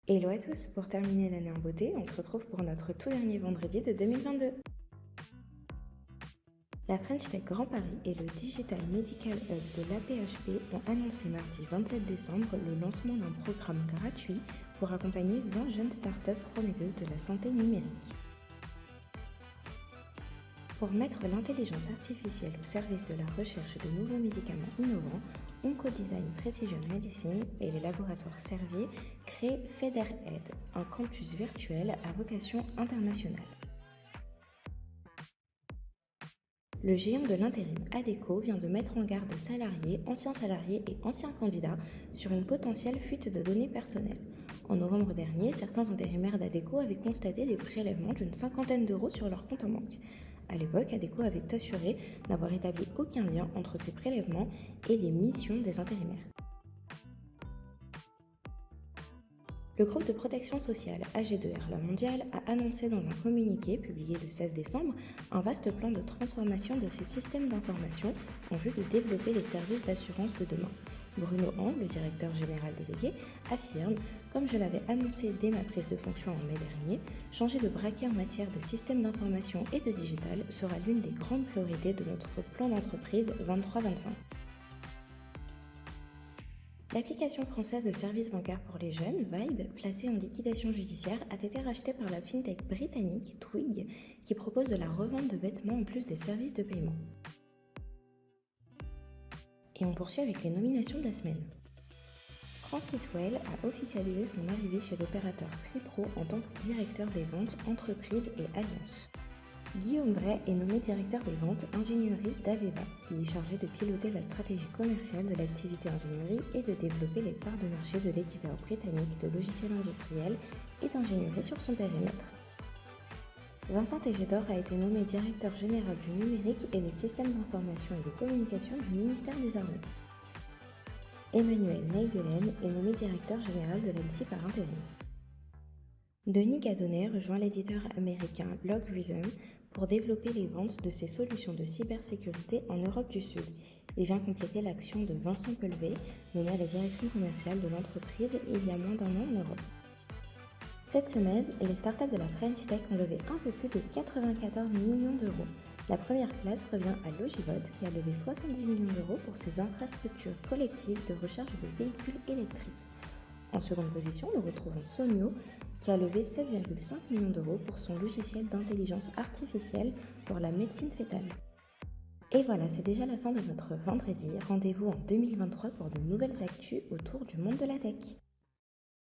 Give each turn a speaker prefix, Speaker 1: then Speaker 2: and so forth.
Speaker 1: Hello à tous, pour terminer l'année en beauté, on se retrouve pour notre tout dernier vendredi de 2022. La French Tech Grand Paris et le Digital Medical Hub de l'AP-HP ont annoncé mardi 27 décembre le lancement d'un programme gratuit pour accompagner 20 jeunes startups prometteuses de la santé numérique. Pour mettre l'intelligence artificielle au service de la recherche de nouveaux médicaments innovants, Oncodesign Precision Medicine et le laboratoire Servier créent FederEd, un campus virtuel à vocation internationale. Le géant de l'intérim Adecco vient de mettre en garde salariés et anciens candidats sur une potentielle fuite de données personnelles. En novembre dernier, certains intérimaires d'Adecco avaient constaté des prélèvements d'une cinquantaine d'euros sur leur compte en banque. À l'époque, Adecco avait assuré n'avoir établi aucun lien entre ces prélèvements et les missions des intérimaires. Le groupe de protection sociale AG2R La Mondiale a annoncé dans un communiqué publié le 16 décembre un vaste plan de transformation de ses systèmes d'information en vue de développer les services d'assurance de demain. Bruno Ang, le directeur général délégué, affirme « Comme je l'avais annoncé dès ma prise de fonction en mai dernier, changer de braquet en matière de systèmes d'information et de digital sera l'une des grandes priorités de notre plan d'entreprise 23-25 ». L'application française de services bancaires pour les jeunes, Vibe, placée en liquidation judiciaire, a été rachetée par la fintech britannique Twig, qui propose de la revente de vêtements en plus des services de paiement. Et on poursuit avec les nominations de la semaine. Francis Well a officialisé son arrivée chez l'opérateur Free-Pro en tant que directeur des ventes entreprises et alliances. Guillaume Bray est nommé directeur des ventes ingénierie d'Aveva. Il est chargé de piloter la stratégie commerciale de l'activité ingénierie et de développer les parts de marché de l'éditeur britannique de logiciels industriels et d'ingénierie sur son périmètre. Vincent Tégédor a été nommé directeur général du numérique et des systèmes d'information et de communication du ministère des Armées. Emmanuel Neigelen est nommé directeur général de l'ANSSI par intérim. Denis Gadonnet rejoint l'éditeur américain LogRhythm pour développer les ventes de ses solutions de cybersécurité en Europe du Sud. Il vient compléter l'action de Vincent Pelvé, nommé à la direction commerciale de l'entreprise il y a moins d'un an en Europe. Cette semaine, les startups de la French Tech ont levé un peu plus de 94 millions d'euros. La première place revient à Logivolt qui a levé 70 millions d'euros pour ses infrastructures collectives de recharge de véhicules électriques. En seconde position, nous retrouvons Sonio qui a levé 7,5 millions d'euros pour son logiciel d'intelligence artificielle pour la médecine fœtale. Et voilà, c'est déjà la fin de notre vendredi. Rendez-vous en 2023 pour de nouvelles actus autour du monde de la tech.